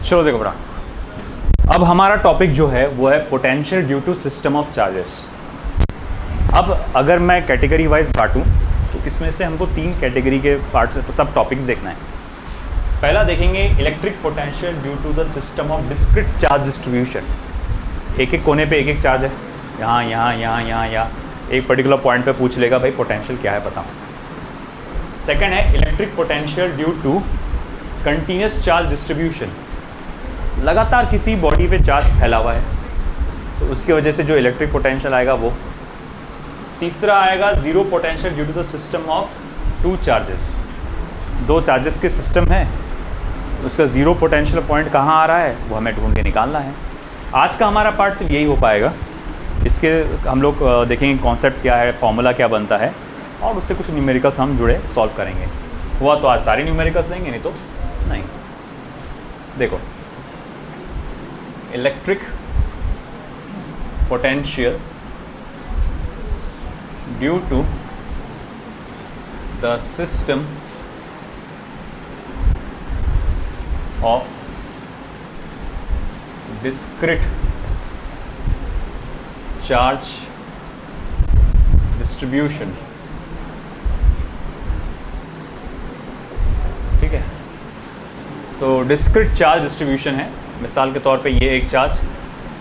चलो देखो बड़ा, अब हमारा टॉपिक जो है वो है potential due to system of charges. अब अगर मैं कैटेगरी वाइज बांटूं तो इसमें से हमको 3 कैटेगरी के पार्ट से सब टॉपिक्स देखना है। पहला देखेंगे electric potential due to the system of discrete charge distribution. एक एक कोने पे एक एक चार्ज है, यहाँ यहाँ यहाँ यहाँ यहाँ, एक पर्टिकुलर पॉइंट पे पूछ लेगा भाई पोटेंशियल क्या है बताओ। सेकंड है electric potential due to continuous charge distribution. लगातार किसी बॉडी पे चार्ज फैला हुआ है तो उसकी वजह से जो इलेक्ट्रिक पोटेंशियल आएगा वो। तीसरा आएगा zero potential due to the system of 2 charges. 2 charges के सिस्टम है, उसका जीरो पोटेंशियल पॉइंट कहाँ आ रहा है वो हमें ढूंढ के निकालना है। आज का हमारा पार्ट सिर्फ यही हो पाएगा। इसके हम लोग देखेंगे कॉन्सेप्ट क्या है, फॉर्मूला क्या बनता है, और उससे कुछ न्यूमेरिकल्स हम जुड़े सॉल्व करेंगे। हुआ तो आज सारे न्यूमेरिकल्स देंगे, नहीं तो नहीं। देखो electric potential due to the system of discrete charge distribution. ठीक है, तो डिस्क्रीट चार्ज डिस्ट्रीब्यूशन है। मिसाल के तौर पे ये एक चार्ज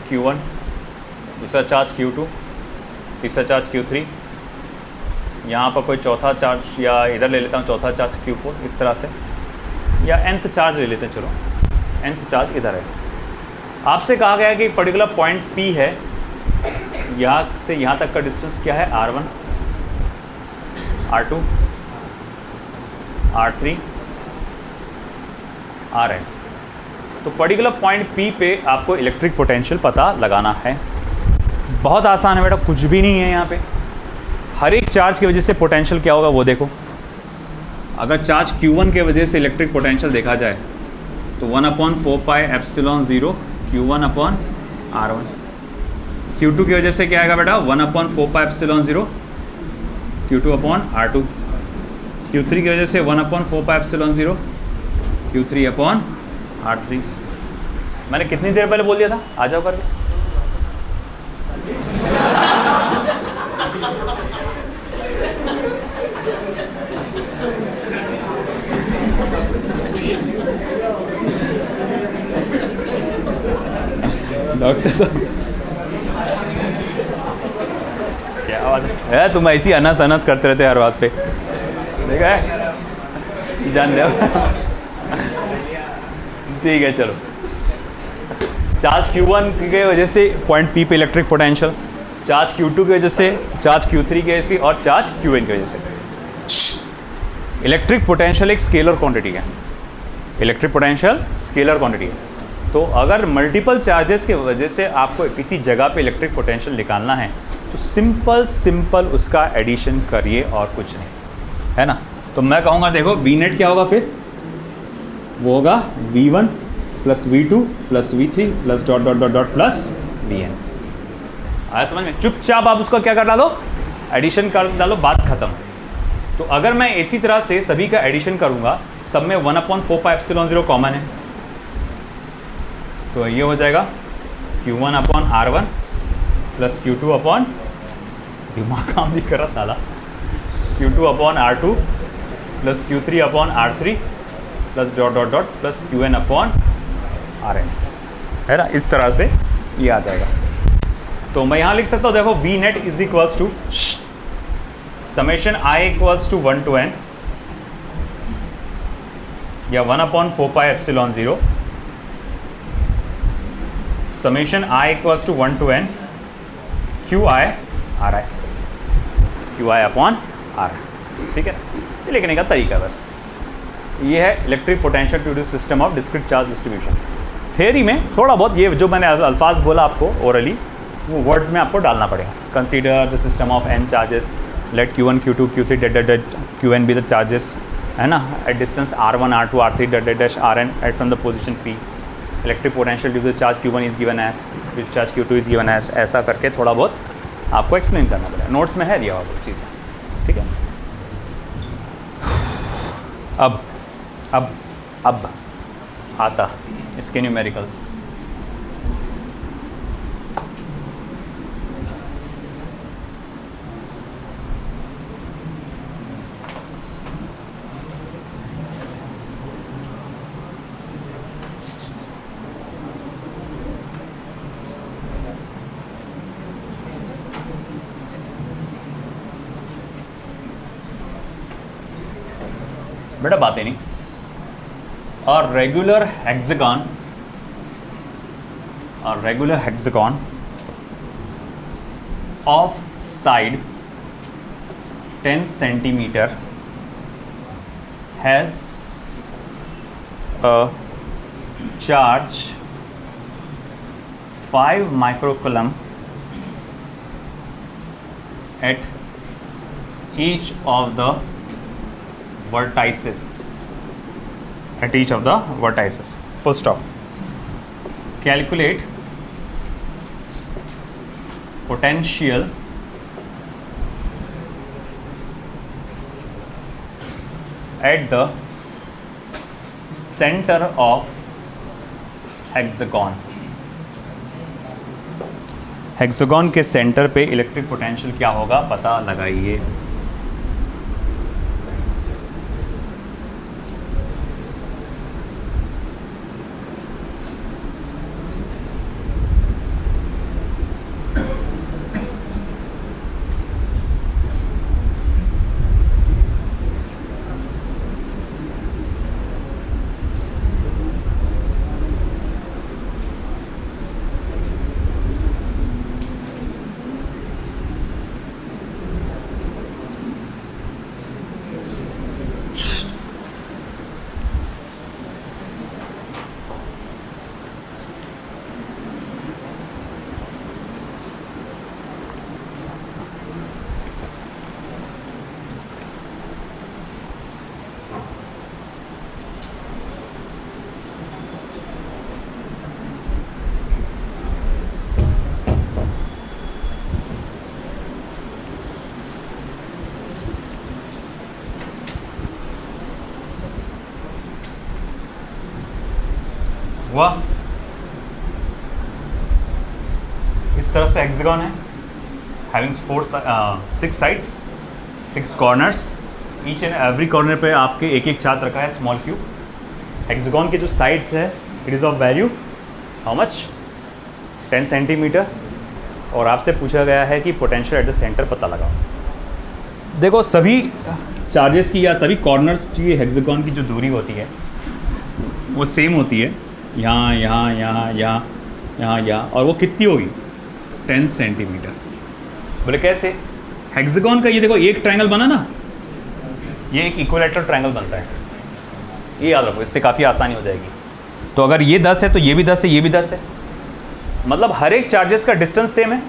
Q1, दूसरा चार्ज Q2, तीसरा चार्ज Q3, यहाँ पर कोई चौथा चार्ज, या इधर ले लेता हूँ चौथा चार्ज Q4, इस तरह से, या nth चार्ज ले लेते हैं। चलो nth चार्ज इधर है। आपसे कहा गया कि पर्टिकुलर पॉइंट P है, यहाँ से यहाँ तक का डिस्टेंस क्या है, R1, R2, R3, Rn। तो पर्टिकुलर पॉइंट P पे आपको इलेक्ट्रिक पोटेंशियल पता लगाना है। बहुत आसान है बेटा, कुछ भी नहीं है यहाँ पे। हर एक चार्ज की वजह से पोटेंशियल क्या होगा वो देखो। अगर चार्ज Q1 के वजह से इलेक्ट्रिक पोटेंशियल देखा जाए तो 1/4πε0 Q1/R1। Q2 की वजह से क्या आएगा बेटा, 1/4πε0 Q2/R2। Q3 की वजह से 1/4πε0 Q3/R3। मैंने कितनी देर पहले बोल दिया था, आ जाओ करके। डॉक्टर साहब क्या बात है, तुम ऐसी अनस अनस करते रहते हर बात पे, देखा है, जान दे। ठीक है चलो, चार्ज Q1 की वजह से पॉइंट P पे इलेक्ट्रिक पोटेंशियल, चार्ज Q2 की वजह से, चार्ज Q3 की वजह से, और चार्ज Qn की वजह से। इलेक्ट्रिक पोटेंशियल एक स्केलर क्वांटिटी है। इलेक्ट्रिक पोटेंशियल स्केलर क्वांटिटी है। तो अगर मल्टीपल चार्जेस की वजह से आपको किसी जगह पे इलेक्ट्रिक पोटेंशियल निकालना है तो सिंपल उसका एडिशन करिए और कुछ नहीं, है ना। तो मैं कहूँगा देखो V नेट क्या होगा, फिर वो होगा V1 plus V2 plus V3 plus dot dot dot dot plus Vn। आया समझ में? चुपचाप आप उसका क्या कर डालो, एडिशन कर डालो, बात खत्म। तो अगर मैं इसी तरह से सभी का एडिशन करूँगा, सब में 1/4πε0 कॉमन है, तो ये हो जाएगा Q1/R1 प्लस Q2 दिमाग काम नहीं कर रहा साला, Q2/R2 plus Q3/R3 plus dot dot dot plus Qn/Rn, है ना। इस तरह से ये आ जाएगा। तो मैं यहाँ लिख सकता हूँ, देखो V net is equals to summation I equals to 1 to n या 1/4πε0 summation I equals to 1 to n QI/RI, QI/RI। ठीक है, ये लिखने का तरीका बस ये है, electric potential due to system of discrete charge distribution. Theory में थोड़ा बहुत ये जो मैंने अल्फाज बोला आपको ओरली, वो वर्ड्स में आपको डालना पड़ेगा। Consider the system of n charges, let Q1 Q2 Q3 dot dot Qn be the charges, है ना, at distance R1 R2 R3 dot dot Rn at from the position P। Electric potential due to charge Q1 is given as, charge Q2 is given as, ऐसा करके थोड़ा बहुत आपको explain करना पड़ेगा। Notes में है दिया हुआ वो चीज़ें, ठीक है। अब आता इसके न्यूमेरिकल्स। बेटा बातें नहीं। और regular hexagon of side 10 centimeter has a charge 5 microcoulomb at each of the vertices. Full stop. Calculate potential at the center of hexagon. Hexagon के सेंटर पे इलेक्ट्रिक पोटेंशियल क्या होगा पता लगाइए। हुआ इस तरह से हेक्सागन है, having 6 sides 6 corners, each and every corner पे आपके एक एक चार्ज रखा है स्मॉल क्यूब। हेक्सागन के जो साइड्स है it is of value how much 10 centimetre, और आपसे पूछा गया है कि पोटेंशियल एट द सेंटर पता लगाओ। देखो सभी चार्जेस की या सभी कॉर्नर्स की हेक्सागन की जो दूरी होती है वो सेम होती है, यहाँ यहाँ यहाँ यहाँ यहाँ यहाँ, और वो कितनी होगी 10 सेंटीमीटर। बोले कैसे? हेक्सागन का ये देखो एक ट्रायंगल बना ना, ये एक इक्विलैटरल ट्रायंगल बनता है, ये याद रखो, इससे काफ़ी आसानी हो जाएगी। तो अगर ये 10 है तो ये भी 10 है, ये भी 10 है, मतलब हर एक चार्जेस का डिस्टेंस सेम है,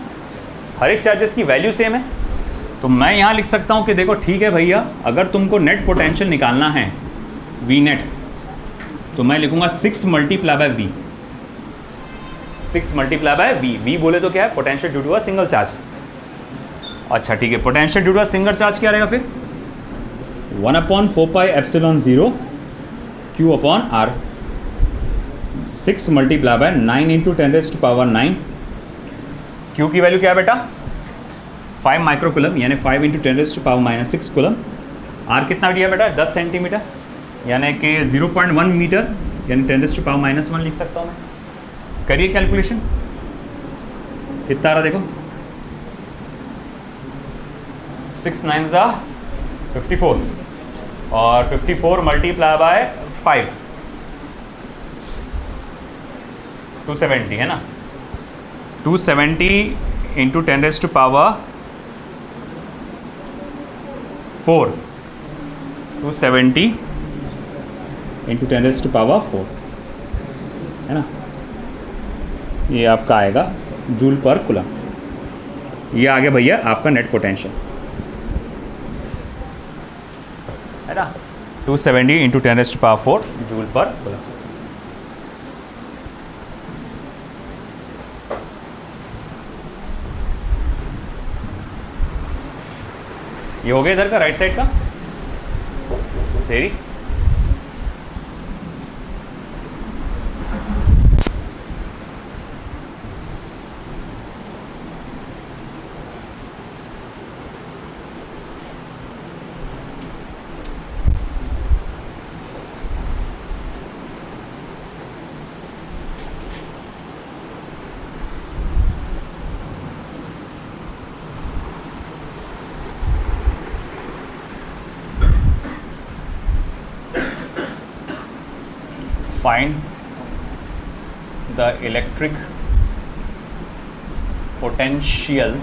हर एक चार्जेस की वैल्यू सेम है। तो मैं यहाँ लिख सकता हूँ कि देखो ठीक है भैया, अगर तुमको नेट पोटेंशियल निकालना है वी नेट, तो मैं लिखूंगा 6 multiply by V, 6 multiply by V. V बोले तो क्या है? Potential due to a single charge. अच्छा ठीक है, potential due to a single charge क्या रहेगा फिर? 1/4πε0 Q upon R. 6 multiply by 9 into 10⁻⁹। Q की वैल्यू क्या है बेटा? 5 माइक्रोकुलम, यानी 5 इंटू 10⁻⁻6 कुलम। आर कितना दिया बेटा? 10 सेंटीमीटर, यानी कि 0.1 मीटर, यानी 10⁻⁻1 लिख सकता हूँ मैं। करिए कैलकुलेशन, कितना आ रहा देखो, 6 9 54, और 54 मल्टीप्लाई बाय 5 270 है ना। 270 इंटू 10⁻⁴ 270 इंटू 10⁻⁴ है ना, ये आपका आएगा जूल पर कुलम। ये आ गया भैया आपका नेट पोटेंशियल है ना, 270 इंटू 10⁻⁴ जूल पर कुलम। ये हो गया इधर का राइट साइड का तेरी। find the electric potential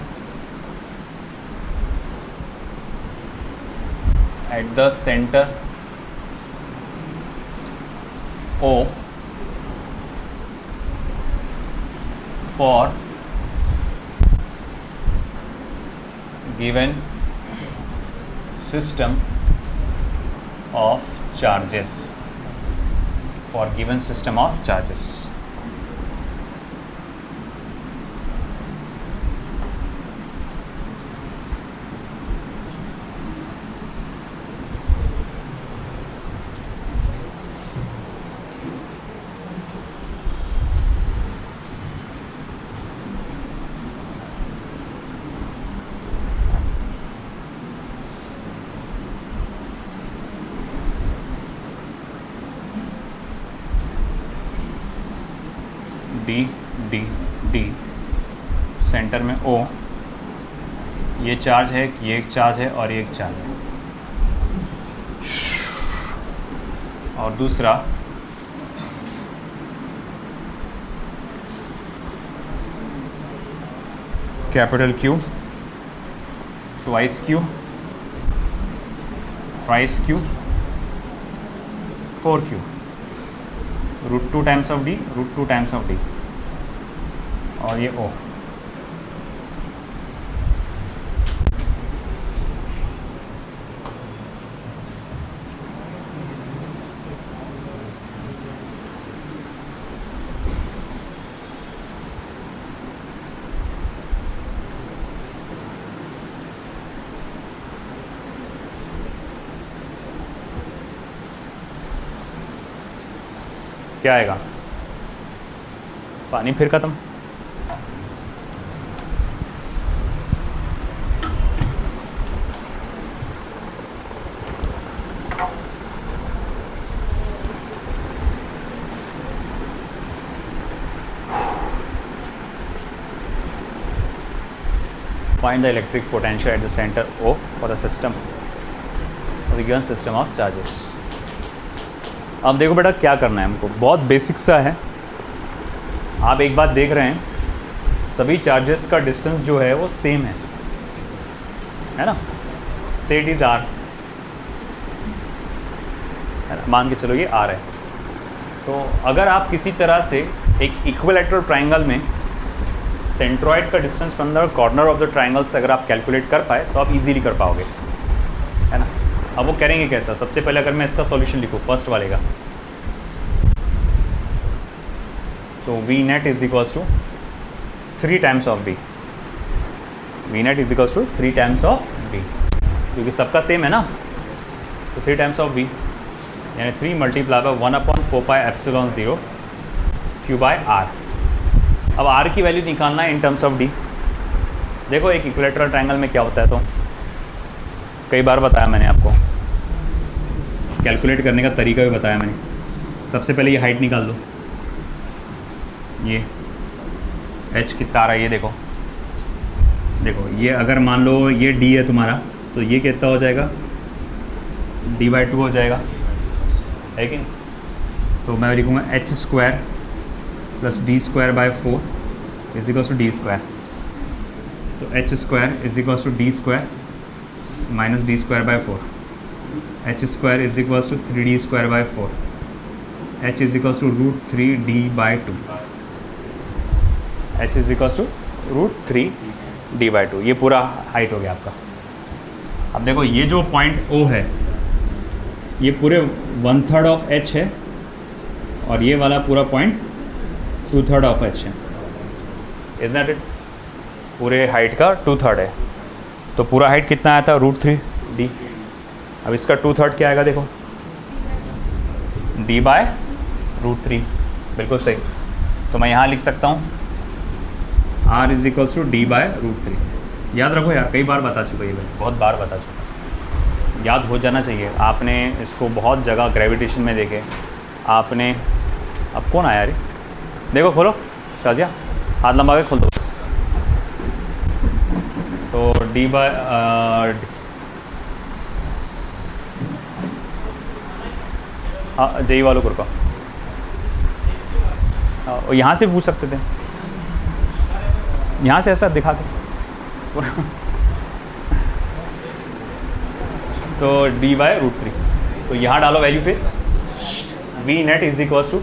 at the center O for given system of charges, for given system of charges. D D D centre में ओ, ये चार्ज है, ये एक चार्ज है और ये एक चार्ज है। और दूसरा capital Q, twice Q, thrice Q, 4Q, root 2 times of D, root 2 times of D, और ये ओ। क्या आएगा? पानी फिर खत्म। Find the electric potential at the center O for the system of the given system of charges. अब देखो बेटा क्या करना है हमको, बहुत बेसिक सा है। आप एक बात देख रहे हैं, सभी चार्जेस का डिस्टेंस जो है वो सेम है ना। से इट इज़ आर, मान के चलो ये आर है। तो अगर आप किसी तरह से एक इक्विलैटरल ट्राइंगल में सेंट्रॉइड का distance from the corner of the triangle से अगर आप कैलकुलेट कर पाए तो आप इजीली कर पाओगे, है ना। अब वो करेंगे कैसा? सबसे पहले अगर मैं इसका सॉल्यूशन लिखूँ फर्स्ट वाले का, तो V net is equals to 3 times of B, V net is equals to 3 times of B, क्योंकि सबका सेम है ना। तो 3 टाइम्स ऑफ बी यानी 3 multiply by 1/4 pi epsilon 0 Q by R. अब आर की वैल्यू निकालना है इन टर्म्स ऑफ डी। देखो एक इक्विलैटरल ट्रायंगल में क्या होता है, तो कई बार बताया मैंने आपको, कैलकुलेट करने का तरीका भी बताया मैंने। सबसे पहले ये हाइट निकाल लो, ये h कितना आ रहा है ये देखो। देखो ये अगर मान लो ये d है तुम्हारा, तो ये कितना हो जाएगा, d/2 हो जाएगा, है कि नहीं। तो मैं लिखूँगा h² plus d²/4 is equals to d²। तो h² is equals to d² minus d²/4, h² is equals to 3d²/4, h is equals to √3d/2, h is equals to √3d/2। ये पूरा हाइट हो गया आपका। अब देखो ये जो पॉइंट O है ये पूरे 1/3 ऑफ h है, और ये वाला पूरा पॉइंट 2/3 ऑफ h है, इज नॉट इट। पूरे हाइट का 2/3 है, तो पूरा हाइट कितना आया था, √3d। अब इसका 2/3 क्या आएगा, देखो d/√3, बिल्कुल सही। तो मैं यहाँ लिख सकता हूँ r is equals to d/√3। याद रखो यार, कई बार बता चुका ये, बहुत बार बता चुका, याद हो जाना चाहिए। आपने इसको बहुत जगह ग्रेविटेशन में देखे आपने। अब कौन आया रे, देखो खोलो शाजिया, हाथ लंबा के खोल दो। तो जेई वालों को रुको, और यहाँ से पूछ सकते थे, यहाँ से ऐसा दिखा के तो dy√3, तो यहाँ डालो वैल्यू, फिर v net is equals to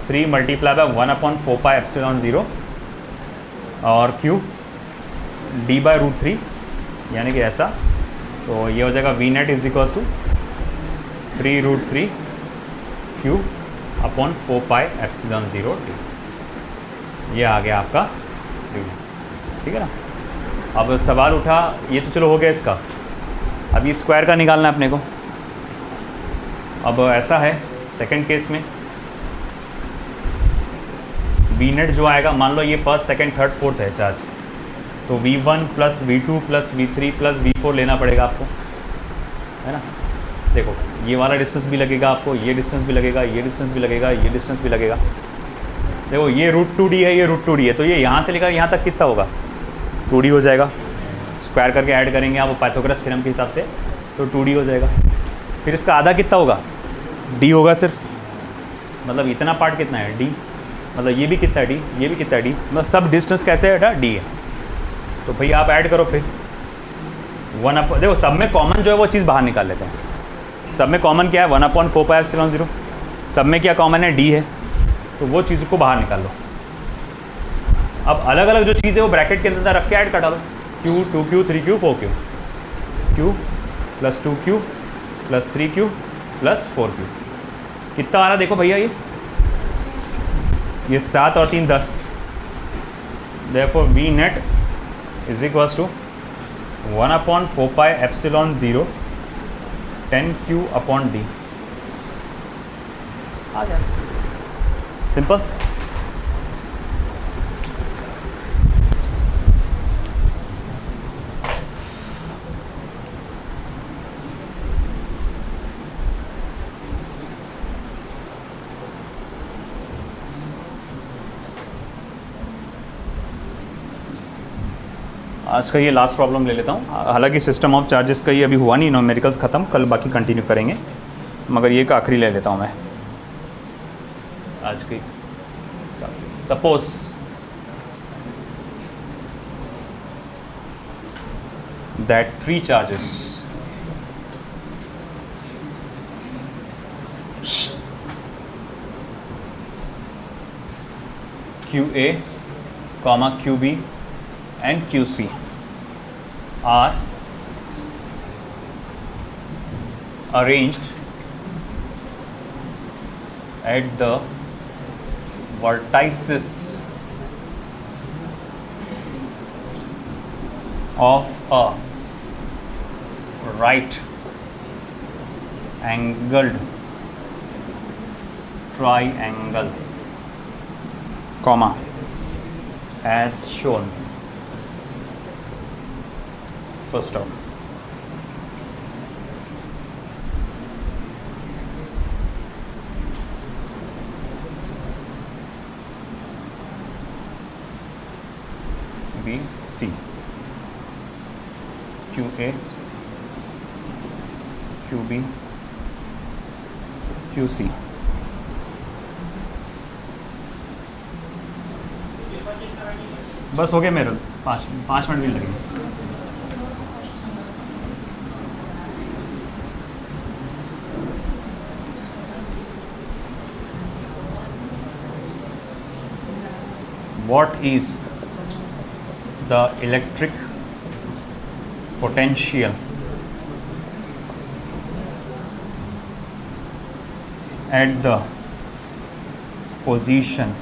3 multiply by 1/4πε0 और q d/√3 यानी कि ऐसा, तो ये हो जाएगा v net is equals to 3√3 q upon 4πε0 d। ये आ गया आपका d, ठीक है ना। अब सवाल उठा, ये तो चलो हो गया इसका, अब ये स्क्वायर का निकालना है अपने को। अब ऐसा है सेकंड केस में वी नेट जो आएगा, मान लो ये फर्स्ट सेकंड थर्ड फोर्थ है चार्ज, तो v1 plus v2 plus v3 plus v4 लेना पड़ेगा आपको, है ना। देखो ये वाला डिस्टेंस भी लगेगा आपको, ये डिस्टेंस भी लगेगा, ये डिस्टेंस भी लगेगा, ये डिस्टेंस भी लगेगा। देखो ये √2d है, ये √2d है, तो ये यहाँ से लेकर यहाँ तक कितना होगा, 2d हो जाएगा। स्क्वायर करके ऐड करेंगे आप पाइथागोरस थ्योरम के हिसाब से, तो 2d हो जाएगा। फिर इसका आधा कितना होगा, d होगा सिर्फ, मतलब इतना पार्ट कितना है d, मतलब ये भी कितना है d, ये भी कितना है d, मतलब सब डिस्टेंस कैसे है बेटा, d है। तो भैया आप ऐड करो फिर 1 देखो सब में कॉमन जो है वो चीज़ बाहर निकाल लेते हैं। सब में कॉमन क्या है, 1/4πε0, सब में क्या कॉमन है, d है, तो वो चीज़ को बाहर निकाल लो। अब अलग अलग जो चीज़ है वो ब्रैकेट के अंदर रख के ऐड कटा लो, q 2q 3q 4q, q plus 2q plus 3q plus 4q, कितना आ रहा देखो भैया, ये 7 और 3 10, therefore v net is equals to 1/4πε0 10q upon d। आ गया सिंपल। आज का ये लास्ट प्रॉब्लम ले लेता हूँ, हालांकि सिस्टम ऑफ चार्जेस का ये अभी हुआ नहीं, न्यूमेरिकल्स ख़त्म, कल बाकी कंटिन्यू करेंगे, मगर ये का आखिरी ले लेता हूँ मैं आज के हिसाब से। Suppose that 3 charges QA, QB and QC are arranged at the vertices of a right angled triangle, comma, as shown. First term. B, C, QA, QB, QC. बस हो गया मेरे 5 मिनट भी लगेंगे। What is the electric potential at the position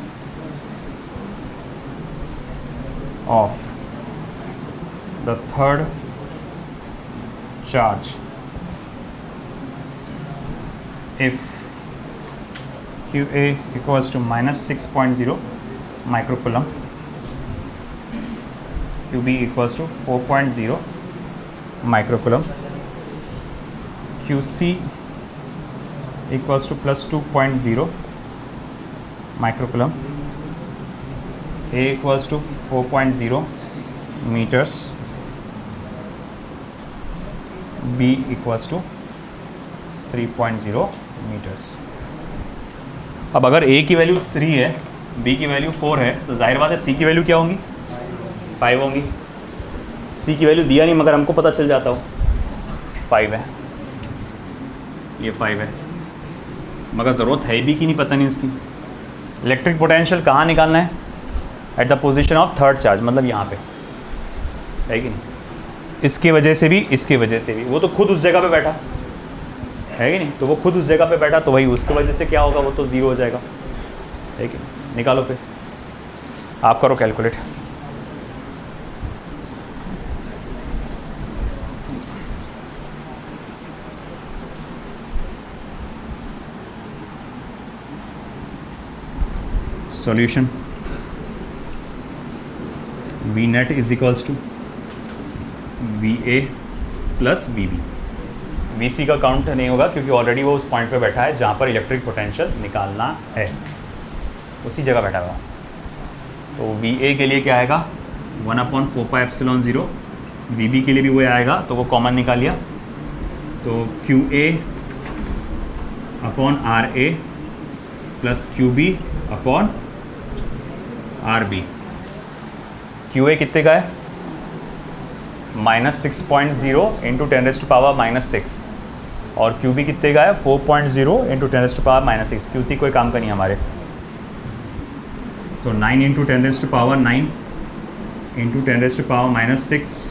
of the third charge if QA equals to -6.0 microcoulomb, QB equals to 4.0 microcoulomb, QC equals to +2.0 microcoulomb, A equals to 4.0 meters, B equals to 3.0 meters। अब अगर A की value 3 है B की value 4 है, तो जाहिर बात है सी की वैल्यू क्या होंगी, 5 होंगी। सी की वैल्यू दिया नहीं मगर हमको पता चल जाता हो 5 है, ये 5 है, मगर ज़रूरत है बी की नहीं, पता नहीं उसकी। इलेक्ट्रिक पोटेंशियल कहाँ निकालना है, at the position of third charge, मतलब यहाँ पे है कि नहीं, इसके वजह से भी इसके वजह से भी, वो तो खुद उस जगह पे बैठा है कि नहीं, तो वो खुद उस जगह पे बैठा, तो वही उसकी वजह से क्या होगा, वो तो 0 हो जाएगा, है कि नहीं। निकालो फिर, आप करो calculate. Solution V net is equals to V A plus V B. V C का काउंट नहीं होगा क्योंकि ऑलरेडी वो उस पॉइंट पे बैठा है जहाँ पर इलेक्ट्रिक पोटेंशियल निकालना है, उसी जगह बैठा हुआ। तो वी ए के लिए क्या आएगा, 1/4πε0, वी बी के लिए भी वो आएगा, तो वो कॉमन निकाल लिया, तो Q A upon R A plus Q B upon R B. Q A कितने का है, -6.0 इंटू 10⁻⁻6, और क्यू बी कितने का है, 4.0 इंटू 10⁻⁻6। क्यू सी कोई काम का नहीं हमारे, तो 9 इंटू 10⁻9 इंटू 10⁻⁻6।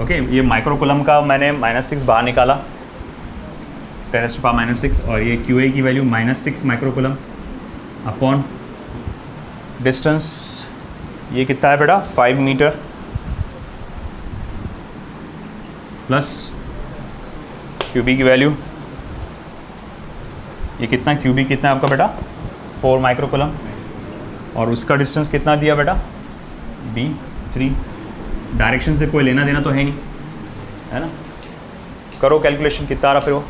ओके, ये माइक्रोकुलम का मैंने -6 बाहर निकाला, 10⁻⁻6, और ये क्यू ए की वैल्यू -6 माइक्रोकुलम अपॉन डिस्टेंस, ये कितना है बेटा, 5 मीटर, प्लस क्यू बी की वैल्यू, ये कितना, क्यू बी कितना है आपका बेटा, 4 माइक्रोकुलम, और उसका डिस्टेंस कितना दिया बेटा, बी 3। डायरेक्शन से कोई लेना देना तो है नहीं, है ना। करो कैलकुलेशन, कितना आ रहा फिर वो,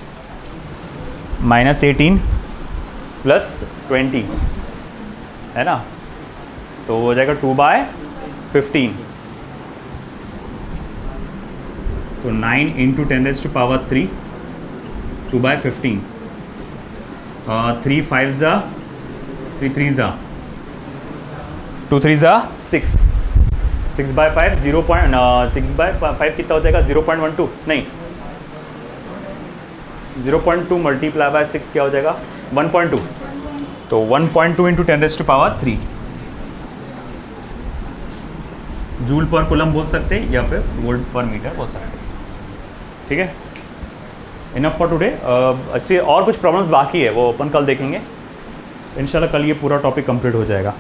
-18 प्लस 20, है ना, तो हो जाएगा 2/15, तो 9 इंटू 10⁻3, 2/15, 3 5 ज़ा 3 3 ज़ा 2 3 ज़ा 6, 6/5 6/5 कितना हो जाएगा, 0.12 नहीं, 0.2 मल्टीप्लाई बाय 6 क्या हो जाएगा, 1.2, तो 1.2 इंटू 10⁻3 जूल पर कूलम बोल सकते हैं या फिर वोल्ट पर मीटर बोल सकते हैं। ठीक है, इनफ फॉर टुडे। इससे और कुछ प्रॉब्लम्स बाकी है, वो अपन कल देखेंगे इंशाल्लाह। कल ये पूरा टॉपिक कंप्लीट हो जाएगा।